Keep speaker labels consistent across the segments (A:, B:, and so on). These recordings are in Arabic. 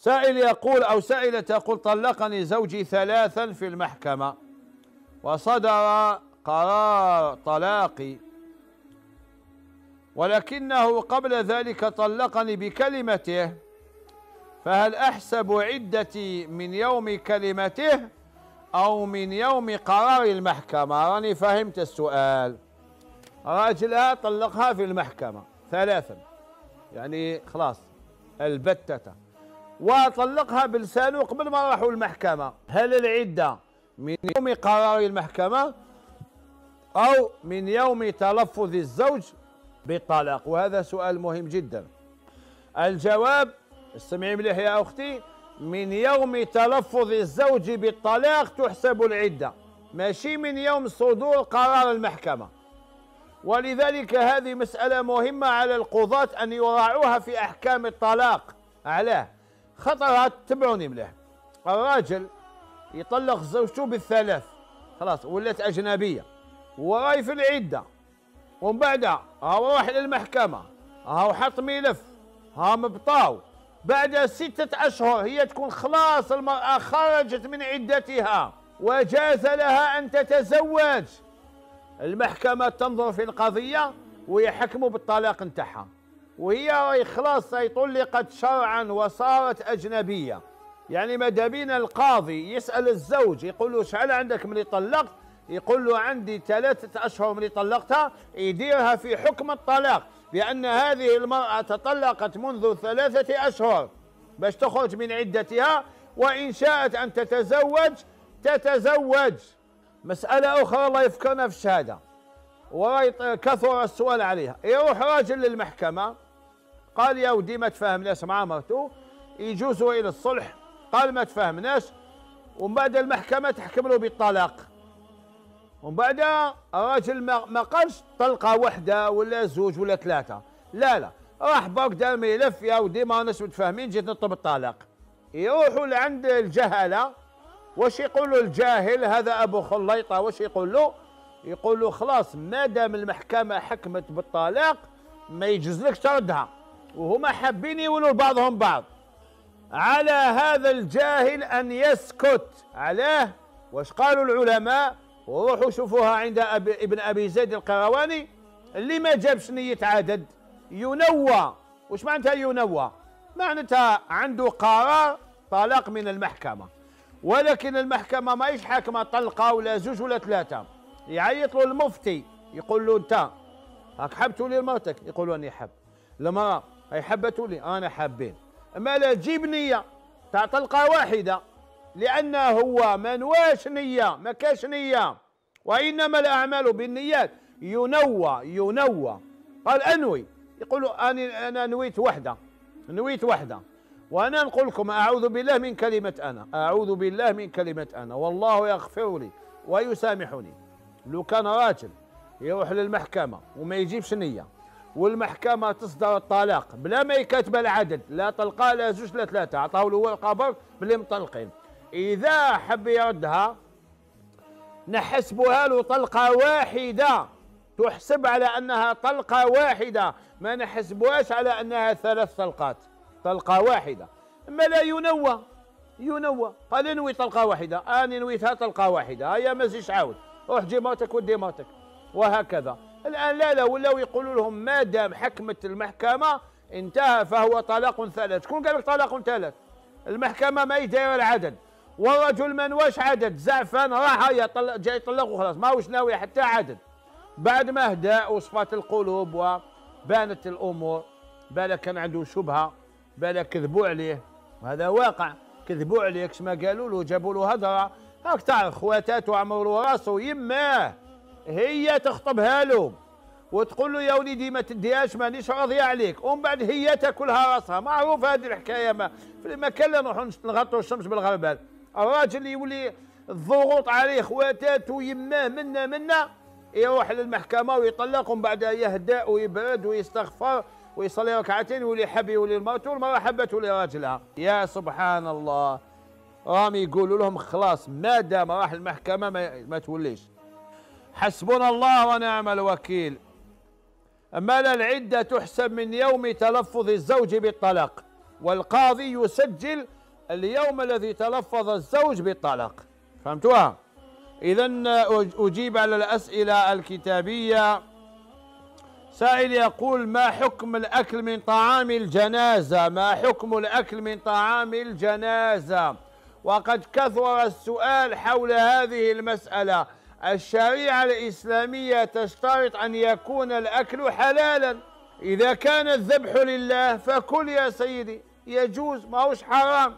A: سائل يقول أو سائلة تقول: طلقني زوجي 3 في المحكمة وصدر قرار طلاقي، ولكنه قبل ذلك طلقني بكلمته، فهل أحسب عدتي من يوم كلمته أو من يوم قرار المحكمة؟ راني فهمت السؤال. راجلها طلقها في المحكمة 3، يعني خلاص البتة، وطلقها بلسانه قبل ما راحوا المحكمة. هل العدة من يوم قرار المحكمة أو من يوم تلفظ الزوج بالطلاق؟ وهذا سؤال مهم جدا. الجواب، استمعي مليح يا أختي، من يوم تلفظ الزوج بالطلاق تحسب العدة، ماشي من يوم صدور قرار المحكمة. ولذلك هذه مسألة مهمة على القضاة أن يراعوها في أحكام الطلاق. علاه؟ خطرها، تبعوني مليح. الراجل يطلق زوجته بال3، خلاص ولات أجنبية وراي في العدة، ومن بعد هاو راح للمحكمة، هاو حط ملف، ها مبطاو، بعد 6 أشهر هي تكون خلاص المرأة خرجت من عدتها وجاز لها أن تتزوج. المحكمة تنظر في القضية ويحكموا بالطلاق نتاعها، وهي راهي خلاص راهي طلقت شرعا وصارت أجنبية. يعني ماذا بينا القاضي يسأل الزوج يقول له: شحال عندك ملي طلقت؟ يقول له: عندي 3 أشهر ملي طلقتها، يديرها في حكم الطلاق، بأن هذه المرأة تطلقت منذ 3 أشهر باش تخرج من عدتها، وإن شاءت أن تتزوج تتزوج. مسألة أخرى الله يفكرنا في الشهادة، وكثر السؤال عليها. يروح راجل للمحكمة قال: يا ودي ما تفاهمناش مع مرته، يجوزوا إلى الصلح، قال ما تفاهمناش، ومن بعد المحكمة تحكم له بالطلاق. ومن بعد الراجل ما قالش طلقة واحدة ولا زوج ولا 3، لا، راح برك دار ملف: يا ودي ما راناش متفاهمين، جيت نطلب الطلاق. يروحوا لعند الجهلة، واش يقول له الجاهل هذا أبو خليطة؟ واش يقول له؟ يقول له: خلاص ما دام المحكمة حكمت بالطلاق ما يجوزلكش تردها، وهما حابين يولوا لبعضهم بعض. على هذا الجاهل أن يسكت. علاه؟ واش قالوا العلماء؟ وروحوا شوفوها عند ابن أبي زيد القيرواني، اللي ما جابش نية عدد ينوى. واش معناتها ينوى؟ معناتها عنده قرار طلاق من المحكمة، ولكن المحكمة ماهيش حاكمة طلقة ولا زوج ولا 3. يعيط له المفتي يقول له: انت هاك حبتوا لي مرتك؟ يقول له: اني حب. المرأة هي حبتوا لي، انا حابين. اما لا تجيب نية تاع طلقة واحدة، لأنه هو ما نواش نية، ما كاش نية، وإنما الأعمال بالنيات. ينوى. قال: أنوي. يقول له: أنا نويت وحدة، وأنا نقول لكم أعوذ بالله من كلمة أنا، والله يغفر لي ويسامحني. لو كان راجل يروح للمحكمة وما يجيبش نية، والمحكمة تصدر الطلاق بلا ما يكتب العدد، لا طلقة لا زوج لا 3، عطاو له الخبر بلي مطلقين، إذا حب يردها نحسبها له طلقة واحدة، تحسب على أنها طلقة واحدة، ما نحسبوهاش على أنها 3 طلقات، طلقة واحدة. أما لا ينوى، قال: انوي طلقة واحدة، أنا نويتها طلقة واحدة، هيا ما زيش عاود، روح جي مرتك ودي مرتك، وهكذا. الآن لا ولاو يقولوا لهم ما دام حكمت المحكمة انتهى فهو طلاق 3. شكون قال لك طلاق 3؟ المحكمة ما دايره العدد، والرجل ما نواش عدد، زعفان راح جاي يطلق وخلاص، ماهوش ناوي حتى عدد. بعد ما هدا وصفات القلوب وبانت الأمور، بالك كان عنده شبهة، بالك كذبوا عليه، وهذا واقع، كذبوا عليه كش ما قالوا له، جابوا له هضره. هاك تعرف خواتاته عمروا له راسه، يماه هي تخطبها له وتقول له: يا وليدي ما تديهاش مانيش راضيه عليك، ومن بعد هي تاكلها راسها. معروف هذه الحكايه، ما في المكان لا نروحوا نغطوا الشمس بالغربال. الراجل يولي الضغوط عليه، خواتاته يماه منا يروح للمحكمه ويطلق، ومن بعد يهدأ ويبرد ويستغفر ويصلي ركعتين ويولي حبي يولي لمرته، والمرأة حبته لراجلها. يا سبحان الله، راهم يقولوا لهم خلاص ما دام راح المحكمة ما توليش. حسبنا الله ونعم الوكيل. أما العدة تحسب من يوم تلفظ الزوج بالطلاق، والقاضي يسجل اليوم الذي تلفظ الزوج بالطلاق. فهمتوها؟ إذن أجيب على الأسئلة الكتابية. سائل يقول: ما حكم الأكل من طعام الجنازة؟ ما حكم الأكل من طعام الجنازة؟ وقد كثر السؤال حول هذه المسألة. الشريعة الإسلامية تشترط أن يكون الأكل حلالا. إذا كان الذبح لله فكل يا سيدي، يجوز، ما هوش حرام.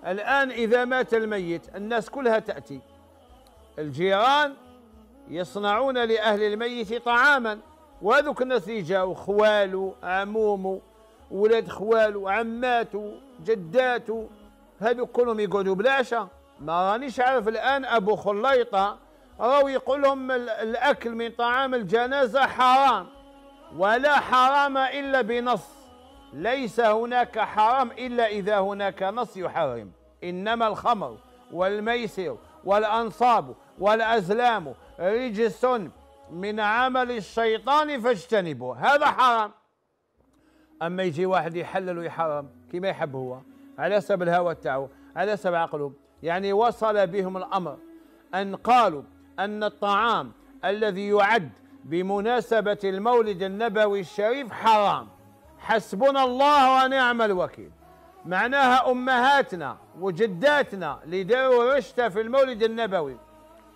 A: الآن إذا مات الميت الناس كلها تأتي، الجيران يصنعون لأهل الميت طعاما، وهذوك الناس اللي جاوا خوالو، عمومو، ولاد خوالو، عماتو، جداتو، هذوك كلهم يقعدوا بالعشاء. ما رانيش عارف الآن أبو خليطة راهو يقول لهم الأكل من طعام الجنازة حرام، ولا حرام إلا بنص. ليس هناك حرام إلا إذا هناك نص يحرم. إنما الخمر والميسر والأنصاب والأزلام رجس من عمل الشيطان فاجتنبوه، هذا حرام. أما يجي واحد يحلل ويحرم كما يحب هو، على حسب الهوى تاعو، على حسب عقله. يعني وصل بهم الأمر أن قالوا أن الطعام الذي يعد بمناسبة المولد النبوي الشريف حرام. حسبنا الله ونعم الوكيل. معناها أمهاتنا وجداتنا اللي داروا رشته في المولد النبوي،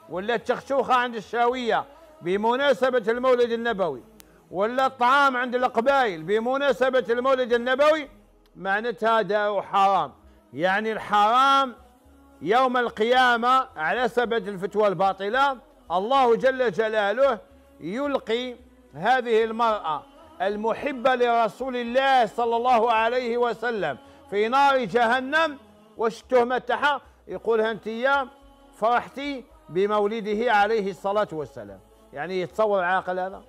A: ولا التخشوخة عند الشاوية بمناسبة المولد النبوي، ولا الطعام عند القبائل بمناسبة المولد النبوي، معناتها داروا حرام. يعني الحرام يوم القيامة على سبب الفتوى الباطلة الله جل جلاله يلقي هذه المرأة المحبة لرسول الله صلى الله عليه وسلم في نار جهنم. واش التهمة تاعها؟ يقولها انت فرحتي بمولده عليه الصلاة والسلام. يعني يتصور عاقل هذا؟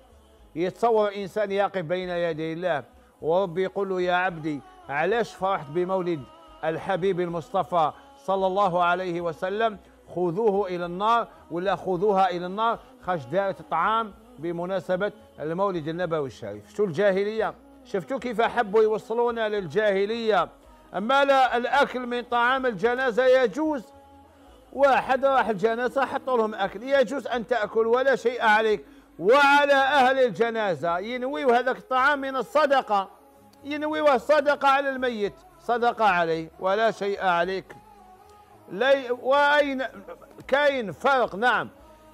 A: يتصور إنسان يقف بين يدي الله وربي يقول له: يا عبدي علاش فرحت بمولد الحبيب المصطفى صلى الله عليه وسلم؟ خذوه إلى النار، ولا خذوها إلى النار، خاش دارت الطعام بمناسبة المولد النبوي الشريف. شفتوا الجاهلية؟ شفتوا كيف حبوا يوصلونا للجاهلية؟ أما لا، الأكل من طعام الجنازة يجوز. واحد راح الجنازة حطوا لهم أكل، يجوز أن تأكل ولا شيء عليك. وعلى أهل الجنازة ينويوا هذاك الطعام من الصدقة، ينويوه صدقة على الميت، صدقة عليه ولا شيء عليك. وأين كاين فرق؟ نعم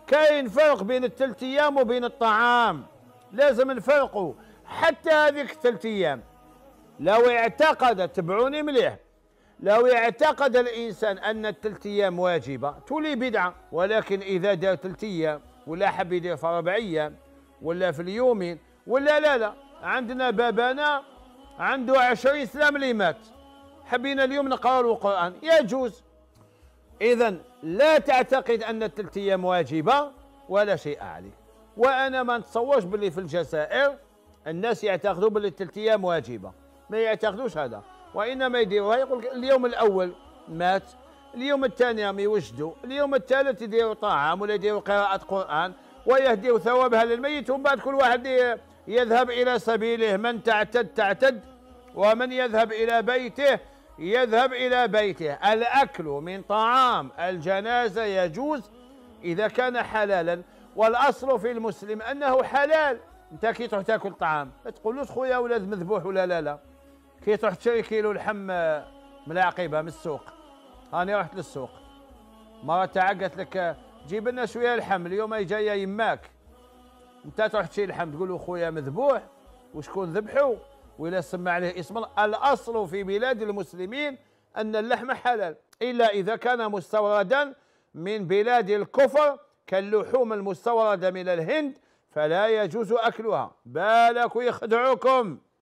A: كاين فرق بين الثلاث أيام وبين الطعام، لازم نفرقوا. حتى هذيك الثلاث أيام لو اعتقد، تبعوني مليح، لو اعتقد الإنسان أن الثلاث أيام واجبة تولي بدعة. ولكن إذا دار 3 أيام ولا حب يدير في 4 أيام ولا في اليومين ولا لا. عندنا بابانا عنده 20 سلام اللي مات، حبينا اليوم نقرأ له القرآن، يجوز. إذن لا تعتقد أن ال3 أيام واجبة ولا شيء عليك. وأنا ما نتصورش باللي في الجزائر الناس يعتقدوا باللي 3 أيام واجبة، ما يعتقدوش هذا، وإنما يديروها. يقول اليوم الأول مات، اليوم الثاني راهم يوجدوا، اليوم الثالث يديروا طعام ولا يديروا قراءة قرآن ويهديوا ثوابها للميت، ومن بعد كل واحد يذهب إلى سبيله. من تعتد ومن يذهب إلى بيته يذهب إلى بيته. الأكل من طعام الجنازة يجوز إذا كان حلالا، والأصل في المسلم أنه حلال. أنت كي تروح تاكل طعام ما تقولوش خويا ولاد مذبوح ولا لا. كي تروح تشري كيلو لحم من العقيبة من السوق، هاني رحت للسوق مرة تاع قالت لك جيب لنا شوية لحم، اليوم هي جاية يماك، أنت تروح تشري لحم تقول له خويا مذبوح وشكون ذبحه ولا سمى عليه اسم الله. الأصل في بلاد المسلمين أن اللحم حلال، إلا إذا كان مستوردا من بلاد الكفر كاللحوم المستوردة من الهند فلا يجوز أكلها. بالك يخدعوكم.